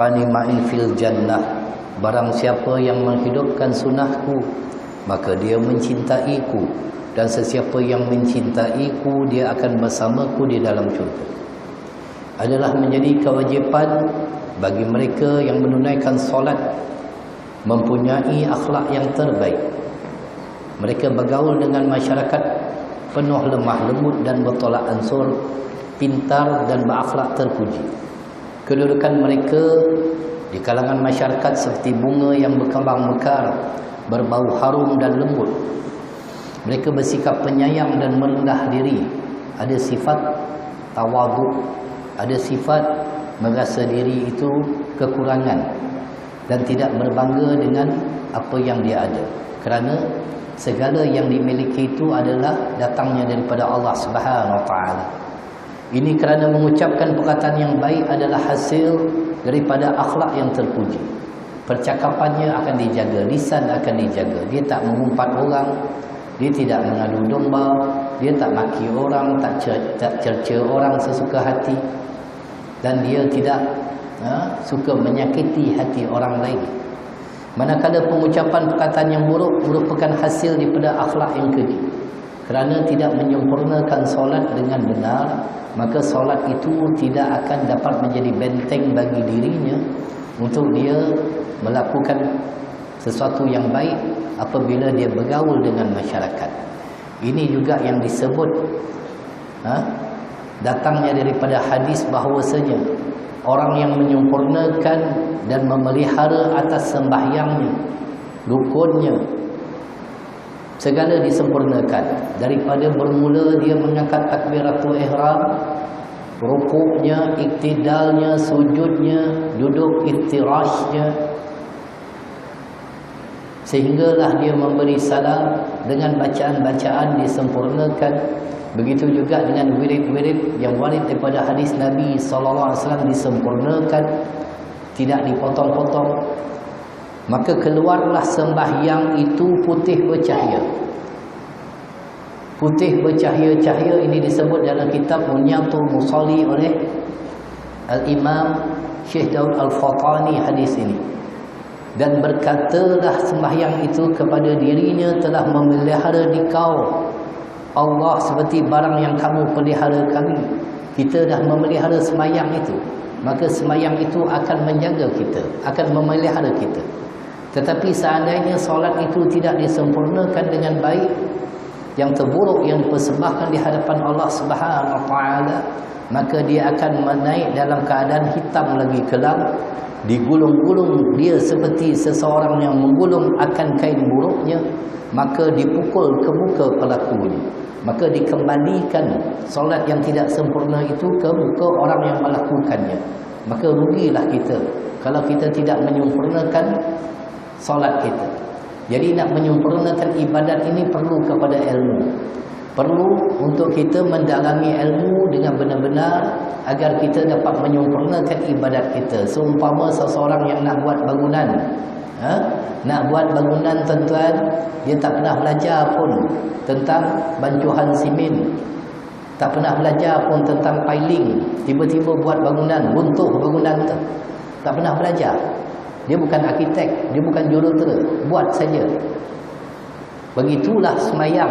Animain fil jannah, barang siapa yang menghidupkan sunnahku maka dia mencintaiku, dan sesiapa yang mencintaiku dia akan bersamaku di dalam syurga. Adalah menjadi kewajipan bagi mereka yang menunaikan solat mempunyai akhlak yang terbaik. Mereka bergaul dengan masyarakat penuh lemah lembut dan bertolak ansur, pintar dan berakhlak terpuji. Kedudukan mereka di kalangan masyarakat seperti bunga yang berkembang mekar, berbau harum dan lembut. Mereka bersikap penyayang dan merendah diri. Ada sifat tawaduk, ada sifat merasa diri itu kekurangan dan tidak berbangga dengan apa yang dia ada. Kerana segala yang dimiliki itu adalah datangnya daripada Allah Subhanahu Wa Taala. Ini kerana mengucapkan perkataan yang baik adalah hasil daripada akhlak yang terpuji. Percakapannya akan dijaga, lisan akan dijaga. Dia tak mengumpat orang, dia tidak mengadu domba, dia tak maki orang, tak cerca orang sesuka hati, dan dia tidak suka menyakiti hati orang lain. Manakala pengucapan perkataan yang buruk merupakan hasil daripada akhlak yang keji. Kerana tidak menyempurnakan solat dengan benar, maka solat itu tidak akan dapat menjadi benteng bagi dirinya untuk dia melakukan sesuatu yang baik apabila dia bergaul dengan masyarakat. Ini juga yang disebut datangnya daripada hadis bahawasanya orang yang menyempurnakan dan memelihara atas sembahyangnya, rukunnya, segala disempurnakan. Daripada bermula dia mengangkat takbiratul ihram, rukuknya, iktidalnya, sujudnya, duduk iftirashnya, sehinggalah dia memberi salam dengan bacaan-bacaan disempurnakan. Begitu juga dengan wirid-wirid yang warid daripada hadis Nabi SAW disempurnakan, tidak dipotong-potong. Maka keluarlah sembahyang itu putih bercahaya. Putih bercahaya-cahaya ini disebut dalam kitab Munyatul Musalli oleh Al-Imam Syekh Daud Al-Fatani hadis ini. Dan berkatalah sembahyang itu kepada dirinya, telah memelihara dikau Allah seperti barang yang kamu pelihara kami. Kita dah memelihara sembahyang itu, maka sembahyang itu akan menjaga kita, akan memelihara kita. Tetapi seandainya solat itu tidak disempurnakan dengan baik, yang terburuk yang dipersembahkan di hadapan Allah Subhanahu Wa Taala, maka dia akan menaik dalam keadaan hitam lagi kelam, digulung-gulung dia seperti seseorang yang menggulung akan kain buruknya, maka dipukul ke muka pelakunya. Maka dikembalikan solat yang tidak sempurna itu ke muka orang yang melakukannya. Maka rugilah kita kalau kita tidak menyempurnakan solat kita. Jadi nak menyempurnakan ibadat ini perlu kepada ilmu. Perlu untuk kita mendalami ilmu dengan benar-benar agar kita dapat menyempurnakan ibadat kita. Seumpama seseorang yang nak buat bangunan, nak buat bangunan tuan-tuan, dia tak pernah belajar pun tentang bancuhan simen, tak pernah belajar pun tentang piling, tiba-tiba buat bangunan, runtuh bangunan tu, tak pernah belajar. Dia bukan arkitek, dia bukan jurutera, buat saja. Begitulah semayang.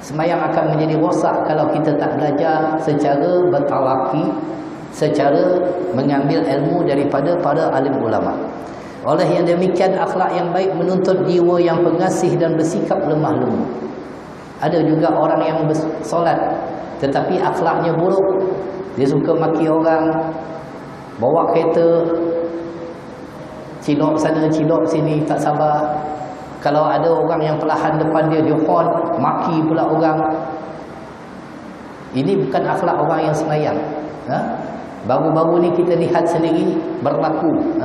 Semayang akan menjadi rosak kalau kita tak belajar secara bertalaki, secara mengambil ilmu daripada para alim ulama. Oleh yang demikian, akhlak yang baik menuntut jiwa yang pengasih dan bersikap lemah lembut. Ada juga orang yang bersolat tetapi akhlaknya buruk. Dia suka maki orang, bawa kereta, cilok sana cilok sini, tak sabar. Kalau ada orang yang perlahan depan dia, dia horn, maki pula orang. Ini bukan akhlak orang yang semayang. Baru-baru ni kita lihat sendiri berlaku,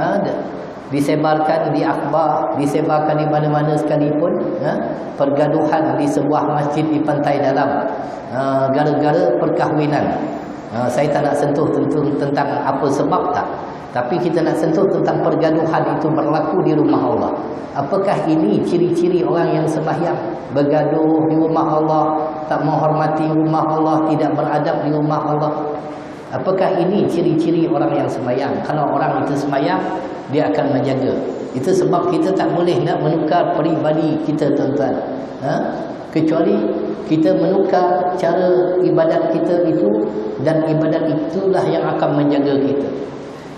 disebarkan di akhbar, disebarkan di mana-mana sekalipun, pergaduhan di sebuah masjid di Pantai Dalam, gara-gara perkahwinan. Saya tak nak sentuh tentang apa sebab tak, tapi kita nak sentuh tentang pergaduhan itu berlaku di rumah Allah. Apakah ini ciri-ciri orang yang sembahyang? Bergaduh di rumah Allah, tak menghormati rumah Allah, tidak beradab di rumah Allah. Apakah ini ciri-ciri orang yang sembahyang? Kalau orang itu sembahyang, dia akan menjaga. Itu sebab kita tak boleh nak menukar peribadi kita, tuan-tuan. Kecuali kita menukar cara ibadat kita itu, dan ibadat itulah yang akan menjaga kita.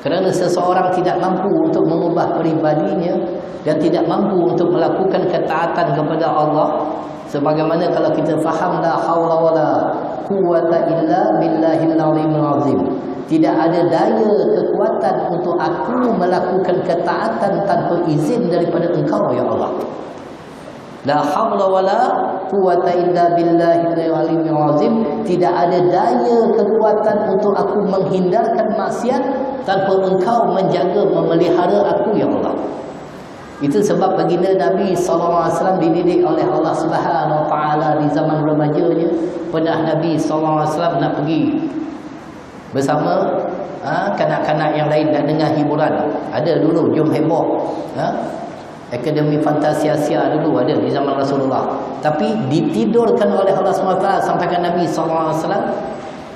Kerana seseorang tidak mampu untuk mengubah peribadinya dan tidak mampu untuk melakukan ketaatan kepada Allah, sebagaimana kalau kita faham la haula wala quwwata illa billahil azimul azim, tidak ada daya kekuatan untuk aku melakukan ketaatan tanpa izin daripada Engkau ya Allah. La haula wala quwwata illa billahil azimul azim, tidak ada daya kekuatan untuk aku menghindarkan maksiat tanpa Engkau menjaga memelihara aku ya Allah. Itu sebab baginda Nabi SAW dididik oleh Allah Subhanahu Wa Taala di zaman remajanya. Pernah Nabi SAW nak pergi bersama kanak-kanak yang lain nak dengar hiburan. Ada dulu Jom Heboh, Akademi Fantasi Asia dulu ada di zaman Rasulullah. Tapi ditidurkan oleh Allah SWT sampaikan Nabi SAW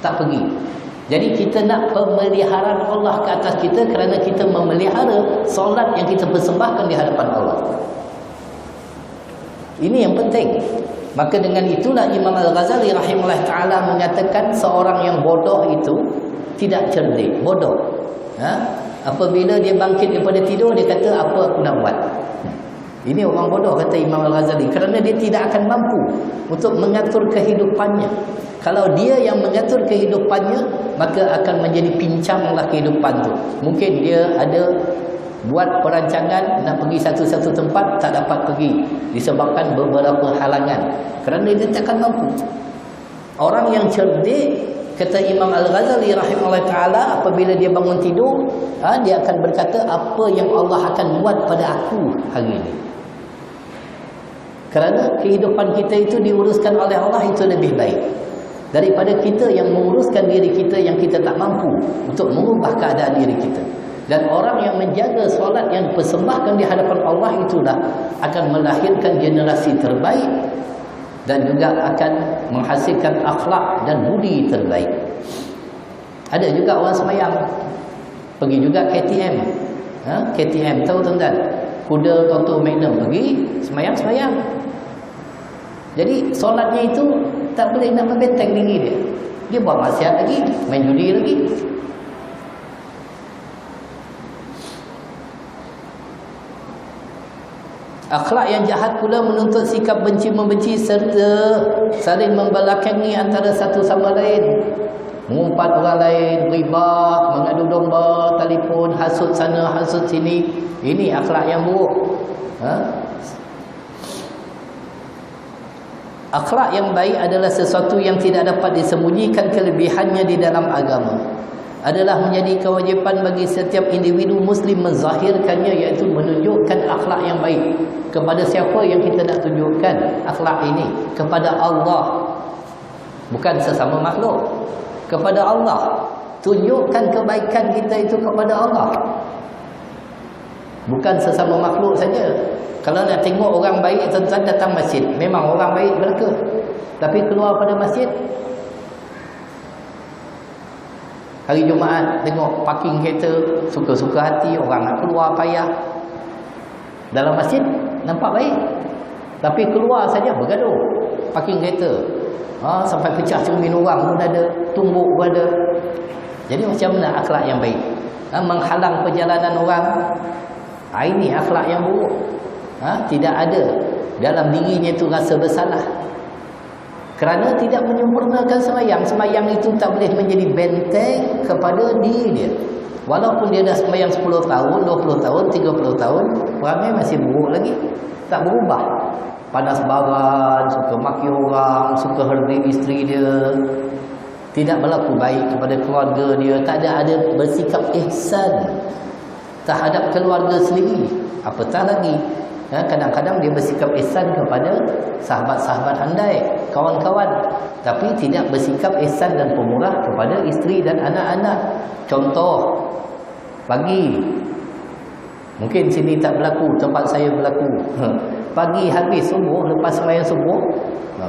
tak pergi. Jadi kita nak pemeliharaan Allah ke atas kita kerana kita memelihara solat yang kita persembahkan di hadapan Allah. Ini yang penting. Maka dengan itulah Imam Al-Ghazali rahimahullah ta'ala menyatakan seorang yang bodoh itu tidak cerdik, bodoh. Apabila dia bangkit daripada tidur, dia kata apa aku nak buat. Ini orang bodoh, kata Imam Al-Ghazali, kerana dia tidak akan mampu untuk mengatur kehidupannya. Kalau dia yang mengatur kehidupannya, maka akan menjadi pincanglah kehidupan tu. Mungkin dia ada buat perancangan nak pergi satu-satu tempat, tak dapat pergi disebabkan beberapa halangan, kerana dia takkan mampu. Orang yang cerdik, kata Imam Al-Ghazali rahimahullah ta'ala, apabila dia bangun tidur, dia akan berkata apa yang Allah akan buat pada aku hari ini. Kerana kehidupan kita itu diuruskan oleh Allah, itu lebih baik daripada kita yang menguruskan diri kita yang kita tak mampu untuk mengubah keadaan diri kita. Dan orang yang menjaga solat yang persembahkan di hadapan Allah itulah akan melahirkan generasi terbaik dan juga akan menghasilkan akhlak dan budi terbaik. Ada juga orang sembahyang pergi juga KTM. KTM tahu tuan-tuan? Kuda Toto Magnum pergi sembahyang. Jadi solatnya itu tak boleh nak membenteng diri dia. Dia buat maksiat lagi, main judi lagi. Akhlak yang jahat pula menuntut sikap benci-membenci serta saling membelakangi antara satu sama lain. Mengumpat orang lain, ghibah, mengadu domba, telefon, hasut sana, hasut sini. Ini akhlak yang buruk. Akhlak yang baik adalah sesuatu yang tidak dapat disembunyikan kelebihannya di dalam agama. Adalah menjadi kewajipan bagi setiap individu muslim menzahirkannya, iaitu menunjukkan akhlak yang baik. Kepada siapa yang kita nak tunjukkan akhlak ini? Kepada Allah, bukan sesama makhluk. Kepada Allah. Tunjukkan kebaikan kita itu kepada Allah, bukan sesama makhluk saja. Kalau nak tengok orang baik, tuan-tuan datang masjid, memang orang baik belaka. Tapi keluar pada masjid, hari Jumaat tengok parking kereta, suka-suka hati, orang nak keluar payah. Dalam masjid nampak baik, tapi keluar saja bergaduh. Parking kereta, sampai pecah cermin orang pun ada, tumbuk pun ada. Jadi macam mana akhlak yang baik? Menghalang perjalanan orang. Ini akhlak yang buruk. Tidak ada dalam dirinya itu rasa bersalah kerana tidak menyempurnakan sembahyang. Sembahyang itu tak boleh menjadi benteng kepada diri dia. Walaupun dia dah sembahyang 10 tahun, 20 tahun, 30 tahun, perangai masih buruk lagi, tak berubah. Panas baran, suka maki orang, suka herdik isteri dia, tidak berlaku baik kepada keluarga dia, tak ada bersikap ihsan terhadap keluarga sendiri. Apatah lagi kadang-kadang dia bersikap ihsan kepada sahabat-sahabat handai, kawan-kawan, tapi tidak bersikap ihsan dan pemurah kepada isteri dan anak-anak. Contoh, pagi, mungkin sini tak berlaku, tempat saya berlaku. Pagi habis subuh, lepas sembahyang subuh,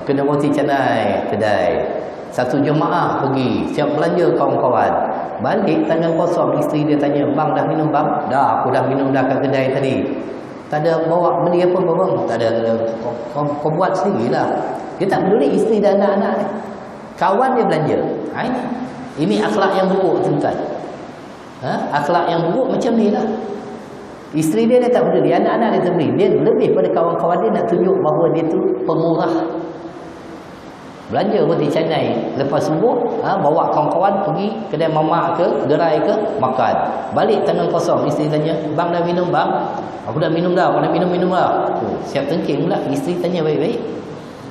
kena roti canai kedai. Satu jemaah pergi, siap belanja kawan-kawan. Balik tangan kosong, isteri dia tanya, "Bang dah minum bang?" "Dah, aku dah minum dah kat kedai tadi." "Tak ada bawa beli apa bang?" "Tak ada, tak ada. Kau buat sendirilah." Dia tak peduli isteri dan anak-anak dia. Kawan dia belanja. Ini akhlak yang buruk tuan-tuan. Akhlak yang buruk macam ni lah. Isteri dia tak peduli, anak-anak dia tak peduli. Dia lebih pada kawan-kawan dia nak tunjuk bahawa dia tu pemurah. Belanja roti canai, lepas subuh bawa kawan-kawan pergi kedai mamak ke gerai ke makan. Balik tangan kosong, isteri tanya, "Bang dah minum bang?" "Aku dah minum dah, aku dah minum dah." Siap tengking pula, isteri tanya baik-baik.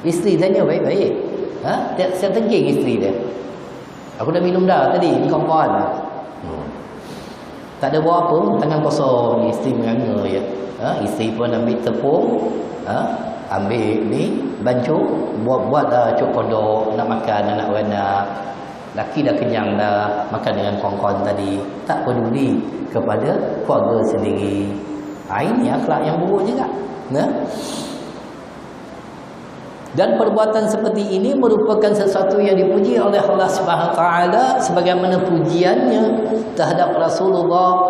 Isteri tanya baik-baik. Siap tengking isteri dia. "Aku dah minum dah tadi, ni kawan." Tak ada buat apa, tangan kosong, isteri menganga je. Isteri pun ambil tepung, ambil ni bancuh, buat cuk kodok, nak makan anak beranak. Laki dah kenyang dah, makan dengan kawan-kawan tadi, tak peduli kepada keluarga sendiri. Ini akhlak yang buruk juga. Dan perbuatan seperti ini merupakan sesuatu yang dipuji oleh Allah Subhanahu Wa Taala sebagaimana pujiannya terhadap Rasulullah